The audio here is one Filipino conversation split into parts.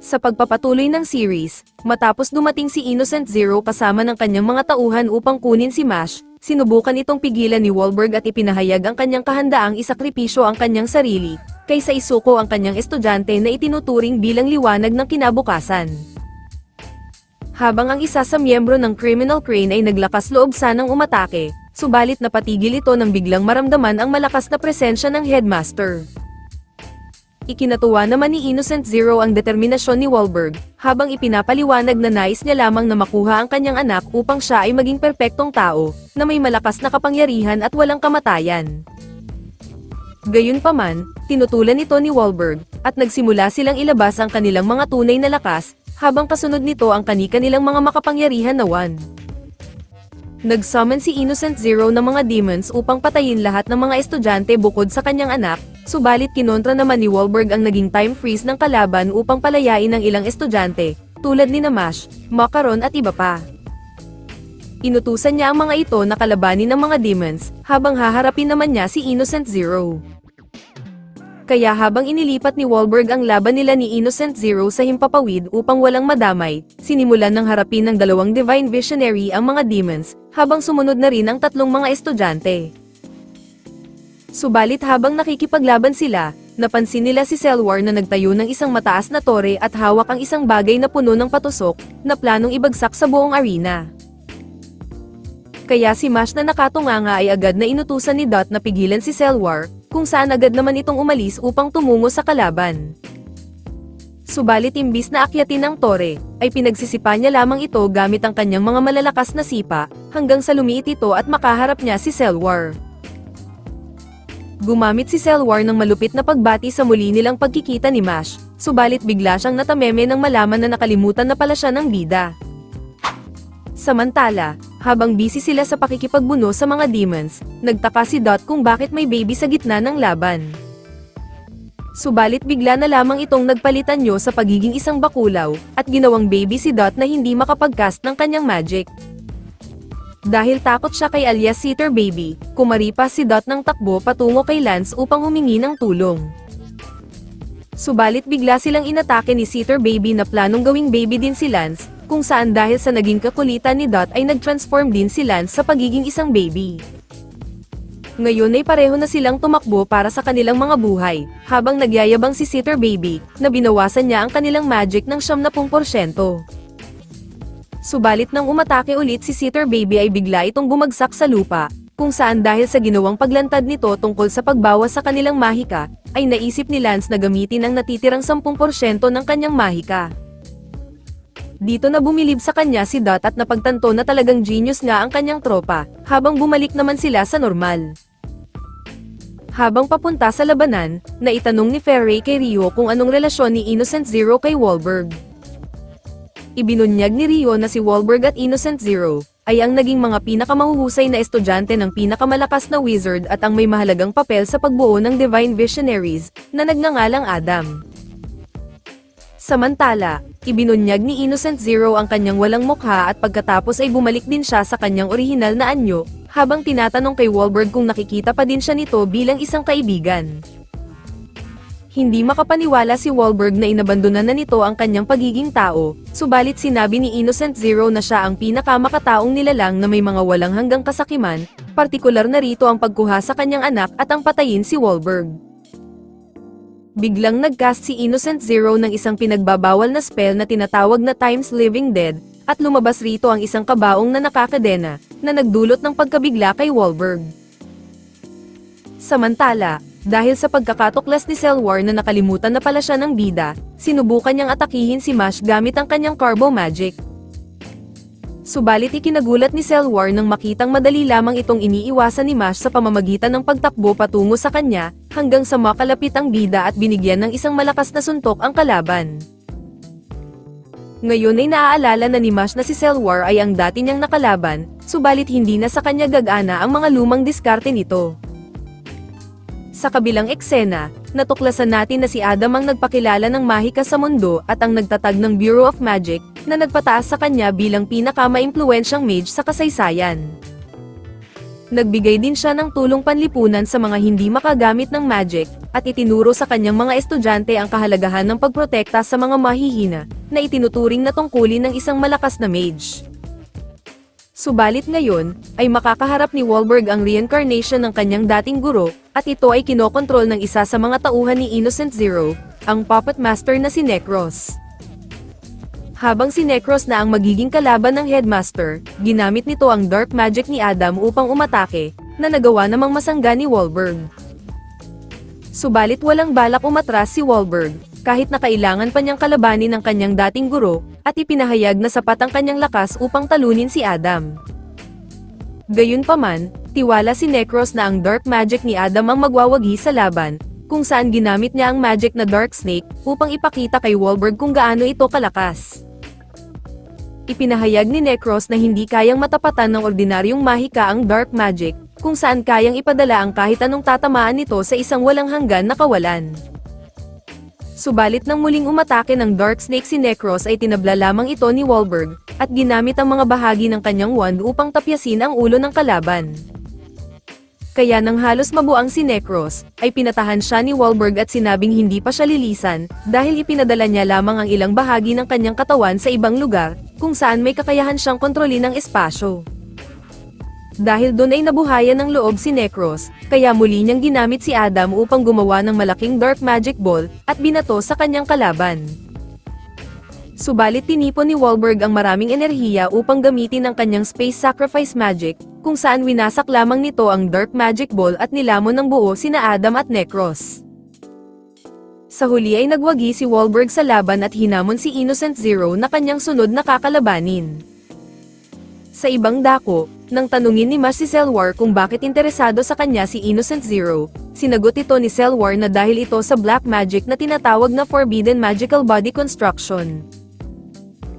Sa pagpapatuloy ng series, matapos dumating si Innocent Zero kasama ng kanyang mga tauhan upang kunin si Mash, sinubukan itong pigilan ni Wahlberg at ipinahayag ang kanyang kahandaang isakripisyo ang kanyang sarili, kaysa isuko ang kanyang estudyante na itinuturing bilang liwanag ng kinabukasan. Habang ang isa sa miyembro ng Criminal Crane ay naglakas loob sanang umatake, subalit napatigil ito nang biglang maramdaman ang malakas na presensya ng Headmaster. Ikinatuwa naman ni Innocent Zero ang determinasyon ni Wahlberg, habang ipinapaliwanag na nais niya lamang na makuha ang kanyang anak upang siya ay maging perpektong tao, na may malakas na kapangyarihan at walang kamatayan. Gayunpaman, tinutulan ito ni Wahlberg, at nagsimula silang ilabas ang kanilang mga tunay na lakas, habang kasunod nito ang kani-kanilang mga makapangyarihan na one. Nag-summon si Innocent Zero ng mga demons upang patayin lahat ng mga estudyante bukod sa kanyang anak, subalit kinontra naman ni Wahlberg ang naging time freeze ng kalaban upang palayain ang ilang estudyante, tulad ni Mash, Macaron at iba pa. Inutusan niya ang mga ito na kalabanin ng mga demons, habang haharapin naman niya si Innocent Zero. Kaya habang inilipat ni Wahlberg ang laban nila ni Innocent Zero sa himpapawid upang walang madamay, sinimulan ng harapin ng dalawang Divine Visionary ang mga demons, habang sumunod na rin ang tatlong mga estudyante. Subalit habang nakikipaglaban sila, napansin nila si Selwar na nagtayo ng isang mataas na tore at hawak ang isang bagay na puno ng patusok, na planong ibagsak sa buong arena. Kaya si Mash na nakatunganga ay agad na inutusan ni Dot na pigilan si Selwar, kung saan agad naman itong umalis upang tumungo sa kalaban. Subalit imbis na akyatin ang tore, ay pinagsisipa niya lamang ito gamit ang kanyang mga malalakas na sipa, hanggang sa lumiit ito at makaharap niya si Selwar. Gumamit si Selwar ng malupit na pagbati sa muli nilang pagkikita ni Mash, subalit bigla siyang natameme nang malaman na nakalimutan na pala siya ng bida. Samantala, habang busy sila sa pakikipagbuno sa mga demons, nagtaka si Dot kung bakit may baby sa gitna ng laban. Subalit bigla na lamang itong nagpalitan nyo sa pagiging isang bakulaw, at ginawang baby si Dot na hindi makapag-cast ng kanyang magic. Dahil takot siya kay alias Seater Baby, kumaripas si Dot ng takbo patungo kay Lance upang humingi ng tulong. Subalit bigla silang inatake ni Seater Baby na planong gawing baby din si Lance, kung saan dahil sa naging kakulitan ni Dot ay nag-transform din si Lance sa pagiging isang baby. Ngayon ay pareho na silang tumakbo para sa kanilang mga buhay, habang nagyayabang si Seater Baby, na binawasan niya ang kanilang magic ng 70%. Subalit nang umatake ulit si Seater Baby ay bigla itong bumagsak sa lupa, kung saan dahil sa ginawang paglantad nito tungkol sa pagbawas sa kanilang mahika, ay naisip ni Lance na gamitin ang natitirang 10% ng kanyang mahika. Dito na bumilib sa kanya si Dot at napagtanto na talagang genius nga ang kanyang tropa, habang bumalik naman sila sa normal. Habang papunta sa labanan, naitanong ni Ferrey kay Rio kung anong relasyon ni Innocent Zero kay Wahlberg. Ibinunyag ni Rio na si Wahlberg at Innocent Zero ay ang naging mga pinakamahuhusay na estudyante ng pinakamalakas na wizard at ang may mahalagang papel sa pagbuo ng Divine Visionaries, na nagngangalang Adam. Samantala, ibinunyag ni Innocent Zero ang kanyang walang mukha at pagkatapos ay bumalik din siya sa kanyang orihinal na anyo, habang tinatanong kay Wahlberg kung nakikita pa din siya nito bilang isang kaibigan. Hindi makapaniwala si Wahlberg na inabandonan na nito ang kanyang pagiging tao, subalit sinabi ni Innocent Zero na siya ang pinakamakataong nilalang na may mga walang hanggang kasakiman, partikular na rito ang pagkuha sa kanyang anak at ang patayin si Wahlberg. Biglang nag-cast si Innocent Zero ng isang pinagbabawal na spell na tinatawag na Times Living Dead, at lumabas rito ang isang kabaong na nakakadena, na nagdulot ng pagkabigla kay Wahlberg. Samantala, dahil sa pagkakatuklas ni Selwar na nakalimutan na pala siya ng bida, sinubukan niyang atakihin si Mash gamit ang kanyang Carbo Magic. Subalit ikinagulat ni Selwar nang makitang madali lamang itong iniiwasan ni Mash sa pamamagitan ng pagtakbo patungo sa kanya, hanggang sa makalapit ang bida at binigyan ng isang malakas na suntok ang kalaban. Ngayon ay naaalala na ni Mash na si Selwar ay ang dati niyang nakalaban, subalit hindi na sa kanya gagana ang mga lumang diskarte nito. Sa kabilang eksena, natuklasan natin na si Adam ang nagpakilala ng mahika sa mundo at ang nagtatag ng Bureau of Magic, na nagpataas sa kanya bilang pinaka-maimpluwensyang mage sa kasaysayan. Nagbigay din siya ng tulong panlipunan sa mga hindi makagamit ng magic, at itinuro sa kanyang mga estudyante ang kahalagahan ng pagprotekta sa mga mahihina, na itinuturing na tungkulin ng isang malakas na mage. Subalit ngayon, ay makakaharap ni Wahlberg ang reincarnation ng kanyang dating guro, at ito ay kinokontrol ng isa sa mga tauhan ni Innocent Zero, ang puppet master na si Necros. Habang si Necros na ang magiging kalaban ng headmaster, ginamit nito ang dark magic ni Adam upang umatake, na nagawa namang masangga ni Wahlberg. Subalit walang balak umatras si Wahlberg, kahit na kailangan pa niyang kalabanin ang kanyang dating guro, at ipinahayag na sapat ang kanyang lakas upang talunin si Adam. Gayunpaman, tiwala si Necros na ang dark magic ni Adam ang magwawagi sa laban, kung saan ginamit niya ang magic na Dark Snake upang ipakita kay Wahlberg kung gaano ito kalakas. Ipinahayag ni Necros na hindi kayang matapatan ng ordinaryong mahika ang dark magic, kung saan kayang ipadala ang kahit anong tatamaan nito sa isang walang hanggan na kawalan. Subalit nang muling umatake ng Dark Snake si Necros ay tinabla lamang ito ni Wahlberg, at ginamit ang mga bahagi ng kanyang wand upang tapyasin ang ulo ng kalaban. Kaya nang halos mabuang si Necros, ay pinatahan siya ni Wahlberg at sinabing hindi pa siya lilisan, dahil ipinadala niya lamang ang ilang bahagi ng kanyang katawan sa ibang lugar, kung saan may kakayahan siyang kontrolin ang espasyo. Dahil doon ay nabuhayan ng loob si Necros, kaya muli niyang ginamit si Adam upang gumawa ng malaking dark magic ball, at binato sa kanyang kalaban. Subalit tinipon ni Wahlberg ang maraming enerhiya upang gamitin ang kanyang space sacrifice magic, kung saan winasak lamang nito ang dark magic ball at nilamon ng buo sina Adam at Necros. Sa huli ay nagwagi si Wahlberg sa laban at hinamon si Innocent Zero na kanyang sunod na kakalabanin. Sa ibang dako, nang tanungin ni Mash si Selwar kung bakit interesado sa kanya si Innocent Zero, sinagot ito ni Selwar na dahil ito sa black magic na tinatawag na Forbidden Magical Body Construction.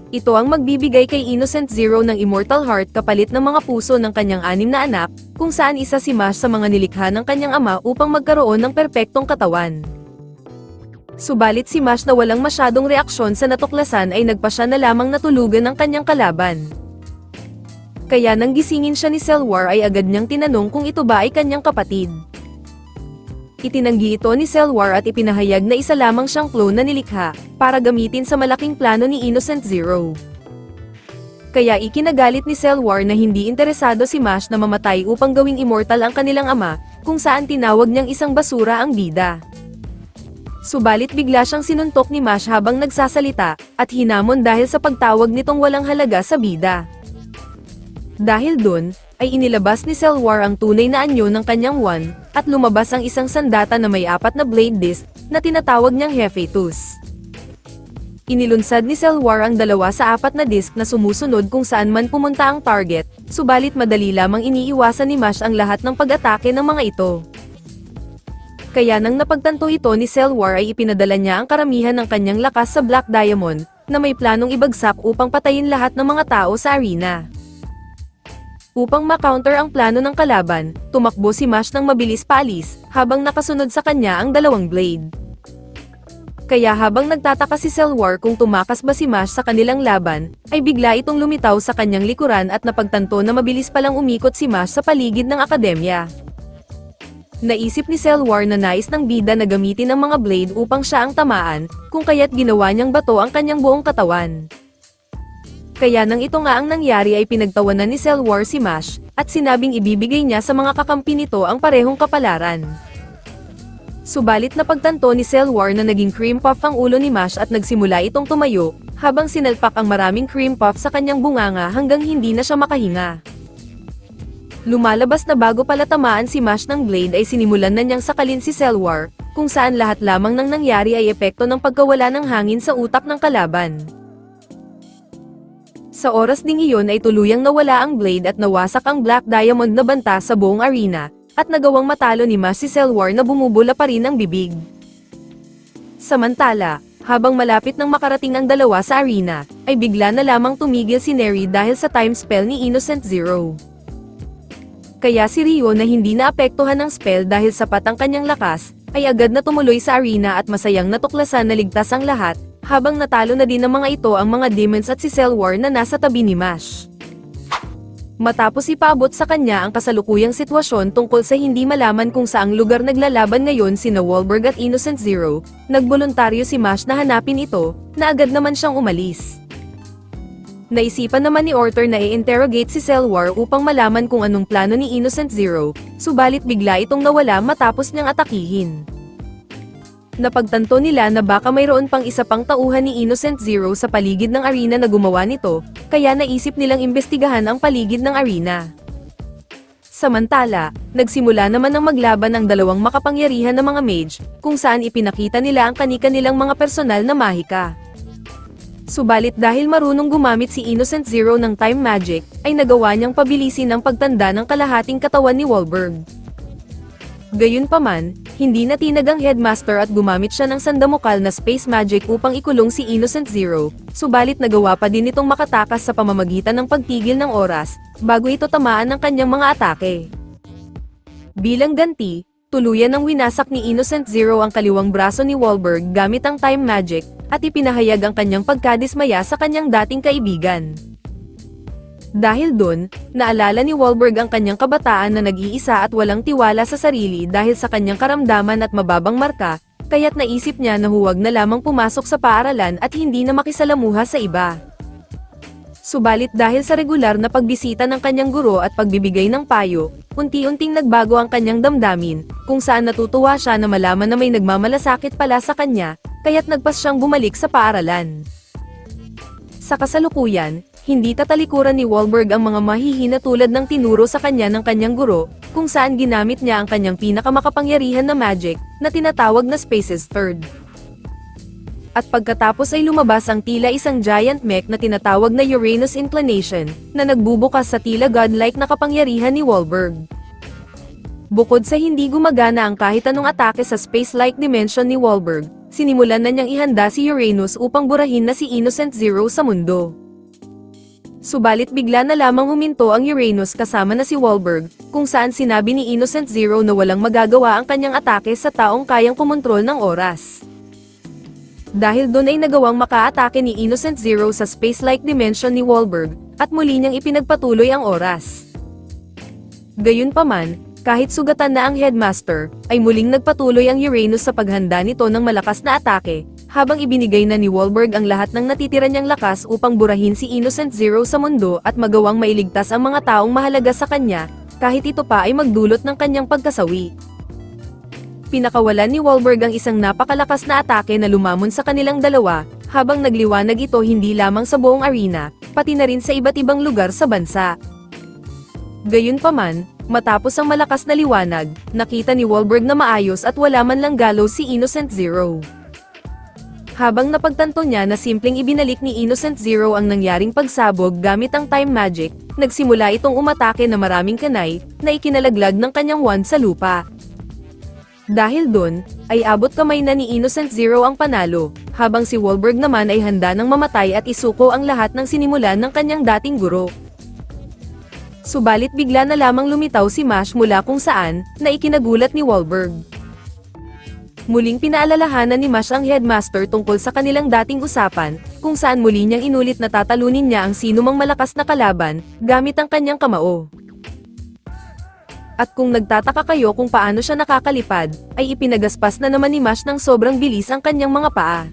Ito ang magbibigay kay Innocent Zero ng Immortal Heart kapalit ng mga puso ng kanyang 6 na anak, kung saan isa si Mash sa mga nilikha ng kanyang ama upang magkaroon ng perpektong katawan. Subalit si Mash na walang masyadong reaksyon sa natuklasan ay nagpasya na lamang natulugan ng kanyang kalaban. Kaya nang gisingin siya ni Selwar ay agad niyang tinanong kung ito ba ay kanyang kapatid. Itinanggi ito ni Selwar at ipinahayag na isa lamang siyang clone na nilikha, para gamitin sa malaking plano ni Innocent Zero. Kaya ikinagalit ni Selwar na hindi interesado si Mash na mamatay upang gawing immortal ang kanilang ama, kung saan tinawag niyang isang basura ang bida. Subalit bigla siyang sinuntok ni Mash habang nagsasalita, at hinamon dahil sa pagtawag nitong walang halaga sa bida. Dahil dun, ay inilabas ni Selwar ang tunay na anyo ng kanyang wand, at lumabas ang isang sandata na may 4 na blade disc, na tinatawag niyang Hephaestus. Inilunsad ni Selwar ang 2 sa 4 na disc na sumusunod kung saan man pumunta ang target, subalit madali lamang iniiwasan ni Mash ang lahat ng pag-atake ng mga ito. Kaya nang napagtanto ito ni Selwar ay ipinadala niya ang karamihan ng kanyang lakas sa Black Diamond, na may planong ibagsak upang patayin lahat ng mga tao sa arena. Upang ma-counter ang plano ng kalaban, tumakbo si Mash ng mabilis paalis, habang nakasunod sa kanya ang 2 blade. Kaya habang nagtataka si Selwar kung tumakas ba si Mash sa kanilang laban, ay bigla itong lumitaw sa kanyang likuran at napagtanto na mabilis palang umikot si Mash sa paligid ng akademya. Naisip ni Selwar na nais ng bida na gamitin ang mga blade upang siya ang tamaan, kung kaya't ginawa niyang bato ang kanyang buong katawan. Kaya nang ito nga ang nangyari ay pinagtawanan ni Selwar si Mash, at sinabing ibibigay niya sa mga kakampi nito ang parehong kapalaran. Subalit napagtanto ni Selwar na naging cream puff ang ulo ni Mash at nagsimula itong tumayo, habang sinalpak ang maraming cream puff sa kanyang bunganga hanggang hindi na siya makahinga. Lumalabas na bago pala tamaan si Mash ng blade ay sinimulan na niyang sakalin si Selwar, kung saan lahat lamang ng nangyari ay epekto ng pagkawala ng hangin sa utak ng kalaban. Sa oras ding iyon ay tuluyang nawala ang blade at nawasak ang Black Diamond na banta sa buong arena, at nagawang matalo ni Mash si Selwar na bumubula pa rin ang bibig. Samantala, habang malapit nang makarating ang 2 sa arena, ay bigla na lamang tumigil si Neri dahil sa time spell ni Innocent Zero. Kaya si Rio na hindi naapektuhan ng spell dahil sapat ang kanyang lakas, ay agad na tumuloy sa arena at masayang natuklasan na ligtas ang lahat, habang natalo na din ng mga ito ang mga demons at si Selwar na nasa tabi ni Mash. Matapos ipaabot sa kanya ang kasalukuyang sitwasyon tungkol sa hindi malaman kung saang lugar naglalaban ngayon sina Wahlberg at Innocent Zero, nagboluntaryo si Mash na hanapin ito, na agad naman siyang umalis. Naisipan naman ni Orter na i-interrogate si Selwar upang malaman kung anong plano ni Innocent Zero, subalit bigla itong nawala matapos niyang atakihin. Napagtanto nila na baka mayroon pang isa pang tauhan ni Innocent Zero sa paligid ng arena na gumawa nito, kaya naisip nilang imbestigahan ang paligid ng arena. Samantala, nagsimula naman ng maglaban ang dalawang makapangyarihan na mga mage, kung saan ipinakita nila ang kani-kanilang mga personal na mahika. Subalit dahil marunong gumamit si Innocent Zero ng time magic, ay nagawa niyang pabilisin ang pagtanda ng kalahating katawan ni Wahlberg. Gayunpaman, hindi natinag ang headmaster at gumamit siya ng sandamukal na space magic upang ikulong si Innocent Zero, subalit nagawa pa din itong makatakas sa pamamagitan ng pagtigil ng oras, bago ito tamaan ng kanyang mga atake. Bilang ganti, tuluyan ng winasak ni Innocent Zero ang kaliwang braso ni Wahlberg gamit ang time magic, at ipinahayag ang kanyang pagkadismaya sa kanyang dating kaibigan. Dahil dun, naalala ni Wahlberg ang kanyang kabataan na nag-iisa at walang tiwala sa sarili dahil sa kanyang karamdaman at mababang marka, kaya't naisip niya na huwag na lamang pumasok sa paaralan at hindi na makisalamuha sa iba. Subalit dahil sa regular na pagbisita ng kanyang guro at pagbibigay ng payo, unti-unting nagbago ang kanyang damdamin, kung saan natutuwa siya na malaman na may nagmamalasakit pala sa kanya, kaya't nagpas siyang bumalik sa paaralan. Sa kasalukuyan, hindi tatalikuran ni Wahlberg ang mga mahihina tulad ng tinuro sa kanya ng kanyang guro, kung saan ginamit niya ang kanyang pinakamakapangyarihan na magic, na tinatawag na Space's Third. At pagkatapos ay lumabas ang tila isang giant mech na tinatawag na Uranus Inclination, na nagbubukas sa tila godlike na kapangyarihan ni Wahlberg. Bukod sa hindi gumagana ang kahit anong atake sa space-like dimension ni Wahlberg, sinimulan na niyang ihanda si Uranus upang burahin na si Innocent Zero sa mundo. Subalit bigla na lamang huminto ang Uranus kasama na si Wahlberg, kung saan sinabi ni Innocent Zero na walang magagawa ang kanyang atake sa taong kayang kumontrol ng oras. Dahil doon ay nagawang makaatake ni Innocent Zero sa space-like dimension ni Wahlberg, at muli niyang ipinagpatuloy ang oras. Gayunpaman, kahit sugatan na ang headmaster, ay muling nagpatuloy ang Uranus sa paghanda nito ng malakas na atake, habang ibinigay na ni Wahlberg ang lahat ng natitira niyang lakas upang burahin si Innocent Zero sa mundo at magawang mailigtas ang mga taong mahalaga sa kanya, kahit ito pa ay magdulot ng kanyang pagkasawi. Pinakawalan ni Wahlberg ang isang napakalakas na atake na lumamon sa kanilang dalawa, habang nagliwanag ito hindi lamang sa buong arena, pati na rin sa iba't ibang lugar sa bansa. Gayunpaman, matapos ang malakas na liwanag, nakita ni Wahlberg na maayos at wala man lang galaw si Innocent Zero. Habang napagtanto niya na simpleng ibinalik ni Innocent Zero ang nangyaring pagsabog gamit ang time magic, nagsimula itong umatake na maraming kanay, na ikinalaglag ng kanyang wand sa lupa. Dahil dun, ay abot kamay na ni Innocent Zero ang panalo, habang si Wahlberg naman ay handa ng mamatay at isuko ang lahat ng sinimulan ng kanyang dating guro. Subalit bigla na lamang lumitaw si Mash mula kung saan, na ikinagulat ni Wahlberg. Muling pinaalalahanan ni Mash ang headmaster tungkol sa kanilang dating usapan, kung saan muli niyang inulit na tatalunin niya ang sinumang malakas na kalaban, gamit ang kanyang kamao. At kung nagtataka kayo kung paano siya nakakalipad, ay ipinagaspas na naman ni Mash ng sobrang bilis ang kanyang mga paa.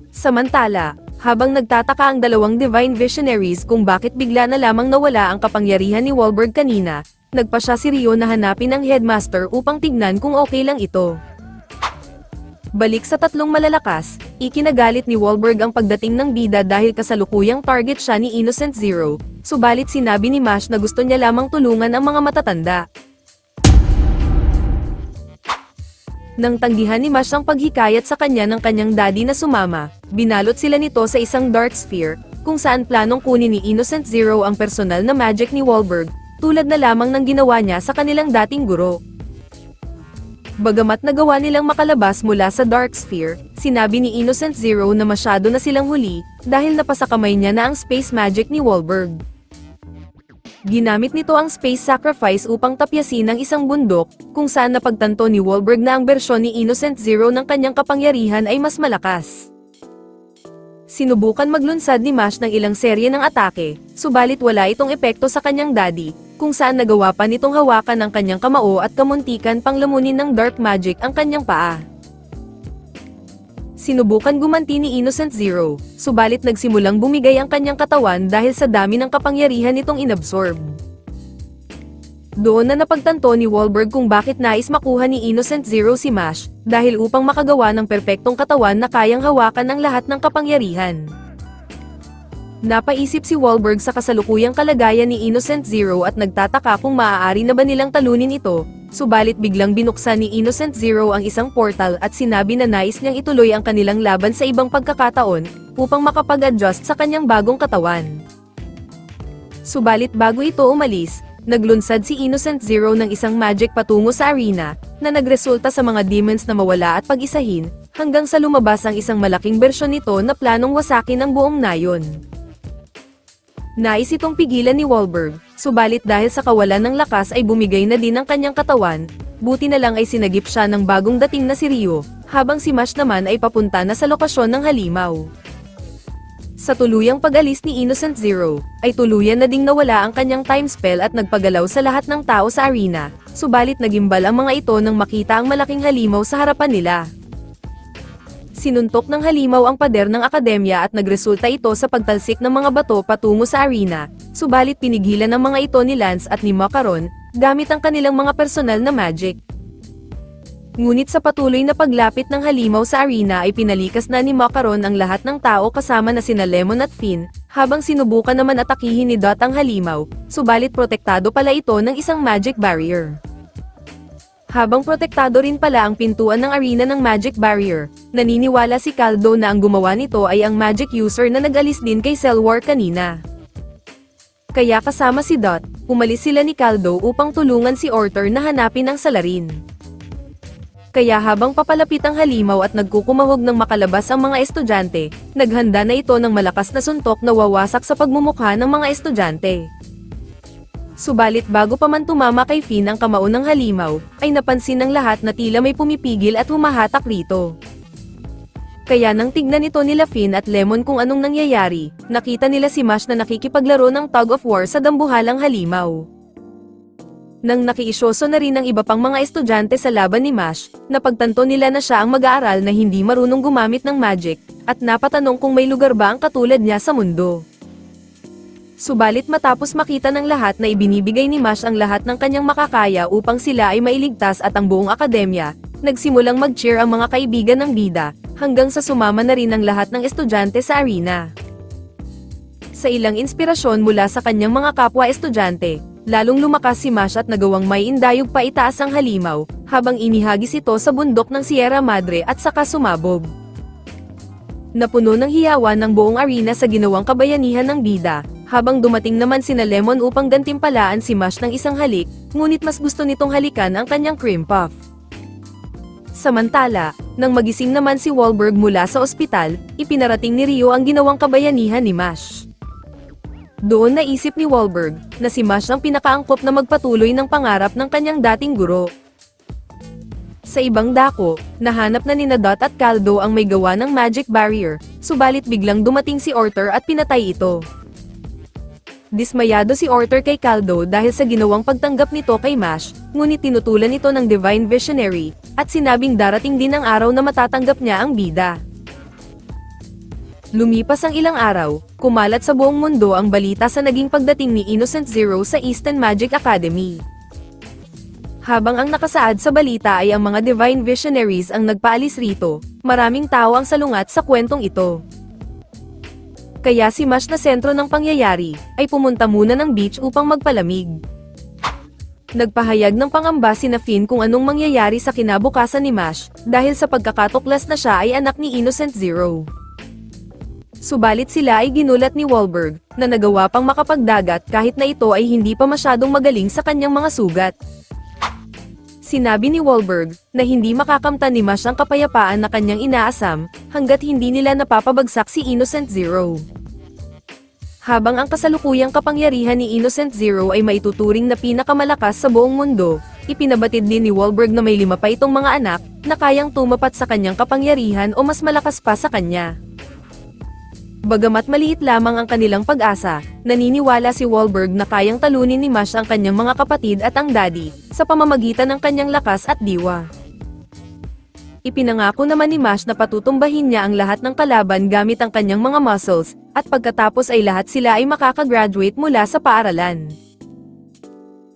Samantala, habang nagtataka ang dalawang Divine Visionaries kung bakit bigla na lamang nawala ang kapangyarihan ni Wahlberg kanina, nagpa siya si Rio na hanapin ang headmaster upang tignan kung okay lang ito. Balik sa tatlong malalakas, ikinagalit ni Wahlberg ang pagdating ng bida dahil kasalukuyang target siya ni Innocent Zero, subalit sinabi ni Mash na gusto niya lamang tulungan ang mga matatanda. Nang tanggihan ni Mash ang paghikayat sa kanya ng kanyang daddy na sumama, binalot sila nito sa isang dark sphere, kung saan planong kunin ni Innocent Zero ang personal na magic ni Wahlberg, tulad na lamang ng ginawa niya sa kanilang dating guro. Bagamat nagawa nilang makalabas mula sa Dark Sphere, sinabi ni Innocent Zero na masyado na silang huli, dahil napasakamay niya na ang space magic ni Wahlberg. Ginamit nito ang space sacrifice upang tapyasin ang isang bundok, kung saan napagtanto ni Wahlberg na ang bersyon ni Innocent Zero ng kanyang kapangyarihan ay mas malakas. Sinubukan maglunsad ni Mash ng ilang serye ng atake, subalit wala itong epekto sa kanyang daddy, kung saan nagawa pa nitong hawakan ang kanyang kamao at kamuntikan pang lamunin ng dark magic ang kanyang paa. Sinubukan gumanti ni Innocent Zero, subalit nagsimulang bumigay ang kanyang katawan dahil sa dami ng kapangyarihan nitong inabsorb. Doon na napagtanto ni Wahlberg kung bakit nais makuha ni Innocent Zero si Mash, dahil upang makagawa ng perpektong katawan na kayang hawakan ang lahat ng kapangyarihan. Napaisip si Wahlberg sa kasalukuyang kalagayan ni Innocent Zero at nagtataka kung maaari na ba nilang talunin ito, subalit biglang binuksan ni Innocent Zero ang isang portal at sinabi na nais niyang ituloy ang kanilang laban sa ibang pagkakataon, upang makapag-adjust sa kanyang bagong katawan. Subalit bago ito umalis, naglunsad si Innocent Zero ng isang magic patungo sa arena, na nagresulta sa mga demons na mawala at pag-isahin, hanggang sa lumabas ang isang malaking bersyon nito na planong wasakin ang buong nayon. Nais itong pigilan ni Wahlberg, subalit dahil sa kawalan ng lakas ay bumigay na din ang kanyang katawan, buti na lang ay sinagip siya ng bagong dating na si Ryo, habang si Mash naman ay papunta na sa lokasyon ng halimaw. Sa tuluyang pag-alis ni Innocent Zero, ay tuluyan na ding nawala ang kanyang time spell at nagpagalaw sa lahat ng tao sa arena, subalit nagimbal ang mga ito nang makita ang malaking halimaw sa harapan nila. Sinuntok ng halimaw ang pader ng akademya at nagresulta ito sa pagtalsik ng mga bato patungo sa arena, subalit pinigilan ng mga ito ni Lance at ni Macaron, gamit ang kanilang mga personal na magic. Ngunit sa patuloy na paglapit ng halimaw sa arena ay pinalikas na ni Macaron ang lahat ng tao kasama na sina Lemon at Finn, habang sinubukan naman atakihin ni Dot ang halimaw, subalit protektado pala ito ng isang magic barrier. Habang protektado rin pala ang pintuan ng arena ng magic barrier, naniniwala si Caldo na ang gumawa nito ay ang magic user na nag-alis din kay Cell War kanina. Kaya kasama si Dot, umalis sila ni Caldo upang tulungan si Orter na hanapin ang salarin. Kaya habang papalapit ang halimaw at nagkukumahog ng makalabas ang mga estudyante, naghanda na ito ng malakas na suntok na wawasak sa pagmumukha ng mga estudyante. Subalit bago pa man tumama kay Finn ang kamao ng halimaw, ay napansin ng lahat na tila may pumipigil at humahatak rito. Kaya nang tignan ito nila Finn at Lemon kung anong nangyayari, nakita nila si Mash na nakikipaglaro ng tug of war sa dambuhalang halimaw. Nang nakiisyoso na rin ang iba pang mga estudyante sa laban ni Mash, napagtanto nila na siya ang mag-aaral na hindi marunong gumamit ng magic, at napatanong kung may lugar ba ang katulad niya sa mundo. Subalit matapos makita ng lahat na ibinibigay ni Mash ang lahat ng kanyang makakaya upang sila ay mailigtas at ang buong akademya, nagsimulang mag-cheer ang mga kaibigan ng bida, hanggang sa sumama na rin ang lahat ng estudyante sa arena. Sa ilang inspirasyon mula sa kanyang mga kapwa estudyante, lalong lumakas si Mash at nagawang may indayog pa itaas ang halimaw, habang inihagis ito sa bundok ng Sierra Madre at saka sumabog. Napuno ng hiyawan ng buong arena sa ginawang kabayanihan ng bida, habang dumating naman sina Lemon upang gantimpalaan si Mash ng isang halik, ngunit mas gusto nitong halikan ang kanyang cream puff. Samantala, nang magising naman si Wahlberg mula sa ospital, ipinarating ni Ryo ang ginawang kabayanihan ni Mash. Doon naisip ni Wahlberg, na si Mash ang pinakaangkop na magpatuloy ng pangarap ng kanyang dating guro. Sa ibang dako, nahanap na nina Dot at Caldo ang may gawa ng magic barrier, subalit biglang dumating si Orter at pinatay ito. Dismayado si Orter kay Caldo dahil sa ginawang pagtanggap nito kay Mash, ngunit tinutulan ito ng Divine Visionary, at sinabing darating din ang araw na matatanggap niya ang bida. Lumipas ang ilang araw, kumalat sa buong mundo ang balita sa naging pagdating ni Innocent Zero sa Eastern Magic Academy. Habang ang nakasaad sa balita ay ang mga Divine Visionaries ang nagpaalis rito, maraming tao ang salungat sa kwentong ito. Kaya si Mash na sentro ng pangyayari, ay pumunta muna ng beach upang magpalamig. Nagpahayag ng pangamba sina Finn kung anong mangyayari sa kinabukasan ni Mash, dahil sa pagkakatuklas na siya ay anak ni Innocent Zero. Subalit sila ay ginulat ni Wahlberg, na nagawa pang makapagdagat kahit na ito ay hindi pa masyadong magaling sa kanyang mga sugat. Sinabi ni Wahlberg, na hindi makakamtan ni Mash ang kapayapaan na kanyang inaasam, hanggat hindi nila napapabagsak si Innocent Zero. Habang ang kasalukuyang kapangyarihan ni Innocent Zero ay maituturing na pinakamalakas sa buong mundo, ipinabatid din ni Wahlberg na may 5 pa itong mga anak, na kayang tumapat sa kanyang kapangyarihan o mas malakas pa sa kanya. Bagamat maliit lamang ang kanilang pag-asa, naniniwala si Wahlberg na kayang talunin ni Mash ang kanyang mga kapatid at ang daddy, sa pamamagitan ng kanyang lakas at diwa. Ipinangako naman ni Mash na patutumbahin niya ang lahat ng kalaban gamit ang kanyang mga muscles, at pagkatapos ay lahat sila ay makakagraduate mula sa paaralan.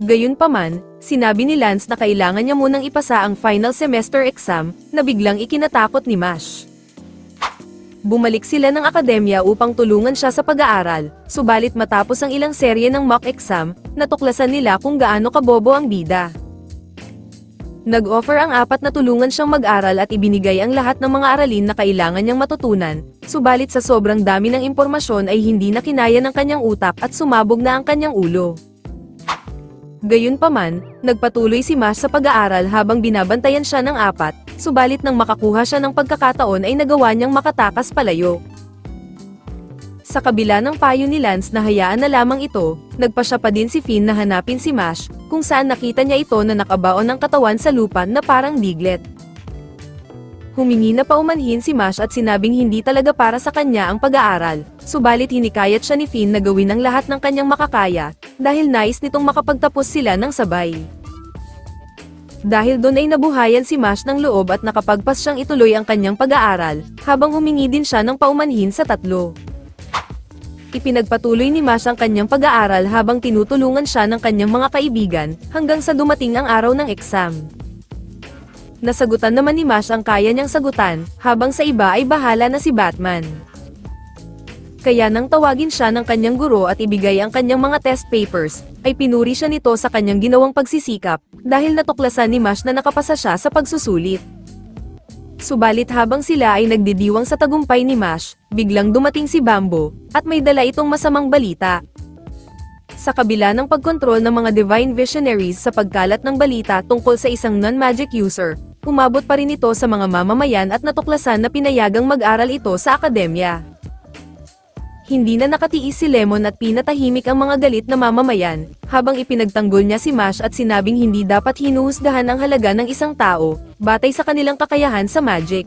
Gayunpaman, sinabi ni Lance na kailangan niya munang ipasa ang final semester exam, na biglang ikinatakot ni Mash. Bumalik sila ng akademya upang tulungan siya sa pag-aaral, subalit matapos ang ilang serye ng mock exam, natuklasan nila kung gaano kabobo ang bida. Nag-offer ang apat na tulungan siyang mag-aral at ibinigay ang lahat ng mga aralin na kailangan niyang matutunan, subalit sa sobrang dami ng impormasyon ay hindi na kinaya ng kanyang utak at sumabog na ang kanyang ulo. Gayunpaman, nagpatuloy si Mash sa pag-aaral habang binabantayan siya ng apat, subalit nang makakuha siya ng pagkakataon ay nagawa niyang makatakas palayo. Sa kabila ng payo ni Lance na hayaan na lamang ito, nagpasya pa din si Finn na hanapin si Mash, kung saan nakita niya ito na nakabaon ng katawan sa lupa na parang Diglett. Humingi na paumanhin si Mash at sinabing hindi talaga para sa kanya ang pag-aaral, subalit hinikayat siya ni Finn na gawin ang lahat ng kanyang makakaya, dahil nais nitong makapagtapos sila ng sabay. Dahil doon ay nabuhayan si Mash ng loob at nakapagpas siyang ituloy ang kanyang pag-aaral, habang humingi din siya ng paumanhin sa tatlo. Ipinagpatuloy ni Mash ang kanyang pag-aaral habang tinutulungan siya ng kanyang mga kaibigan, hanggang sa dumating ang araw ng exam. Nasagutan naman ni Mash ang kaya niyang sagutan, habang sa iba ay bahala na si Batman. Kaya nang tawagin siya ng kanyang guro at ibigay ang kanyang mga test papers, ay pinuri siya nito sa kanyang ginawang pagsisikap, dahil natuklasan ni Mash na nakapasa siya sa pagsusulit. Subalit habang sila ay nagdidiwang sa tagumpay ni Mash, biglang dumating si Bambo, at may dala itong masamang balita. Sa kabila ng pagkontrol ng mga Divine Visionaries sa pagkalat ng balita tungkol sa isang non-magic user, umabot pa rin ito sa mga mamamayan at natuklasan na pinayagang mag-aral ito sa akademya. Hindi na nakatiis si Lemon at pinatahimik ang mga galit na mamamayan, habang ipinagtanggol niya si Mash at sinabing hindi dapat hinuhusgahan ang halaga ng isang tao, batay sa kanilang kakayahan sa magic.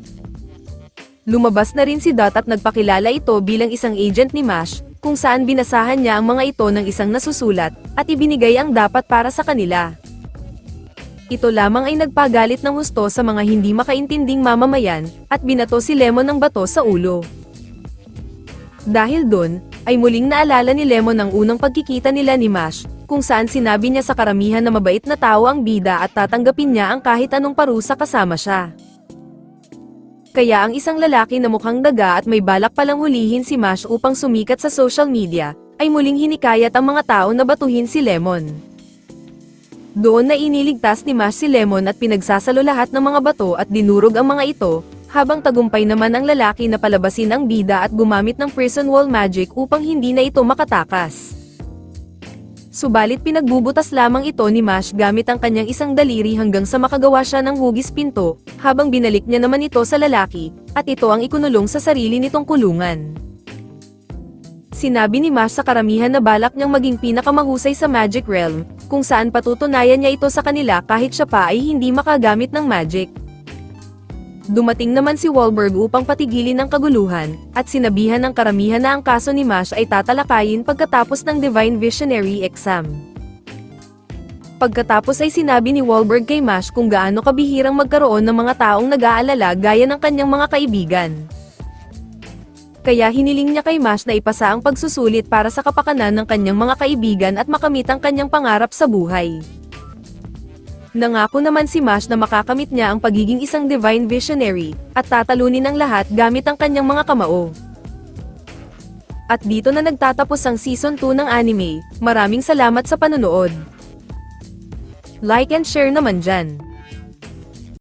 Lumabas na rin si Dot at nagpakilala ito bilang isang agent ni Mash, kung saan binasahan niya ang mga ito ng isang nasusulat, at ibinigay ang dapat para sa kanila. Ito lamang ay nagpagalit ng husto sa mga hindi makaintinding mamamayan, at binato si Lemon ng bato sa ulo. Dahil doon, ay muling naalala ni Lemon ang unang pagkikita nila ni Mash, kung saan sinabi niya sa karamihan na mabait na tao ang bida at tatanggapin niya ang kahit anong parusa kasama siya. Kaya ang isang lalaki na mukhang daga at may balak palang hulihin si Mash upang sumikat sa social media, ay muling hinikayat ang mga tao na batuhin si Lemon. Doon na iniligtas ni Mash si Lemon at pinagsasalo lahat ng mga bato at dinurog ang mga ito, habang tagumpay naman ang lalaki na palabasin ang bida at gumamit ng prison wall magic upang hindi na ito makatakas. Subalit pinagbubutas lamang ito ni Mash gamit ang kanyang isang daliri hanggang sa makagawa siya ng hugis pinto, habang binalik niya naman ito sa lalaki, at ito ang ikunulong sa sarili nitong kulungan. Sinabi ni Mash sa karamihan na balak niyang maging pinakamahusay sa Magic Realm, kung saan patutunayan niya ito sa kanila kahit siya pa ay hindi makagamit ng magic. Dumating naman si Wahlberg upang patigilin ang kaguluhan, at sinabihan ng karamihan na ang kaso ni Mash ay tatalakayin pagkatapos ng Divine Visionary exam. Pagkatapos ay sinabi ni Wahlberg kay Mash kung gaano kabihirang magkaroon ng mga taong nag-aalala gaya ng kanyang mga kaibigan. Kaya hiniling niya kay Mash na ipasa ang pagsusulit para sa kapakanan ng kanyang mga kaibigan at makamit ang kanyang pangarap sa buhay. Nangako naman si Mash na makakamit niya ang pagiging isang Divine Visionary, at tatalunin ang lahat gamit ang kanyang mga kamao. At dito na nagtatapos ang Season 2 ng anime. Maraming salamat sa panonood. Like and share naman dyan.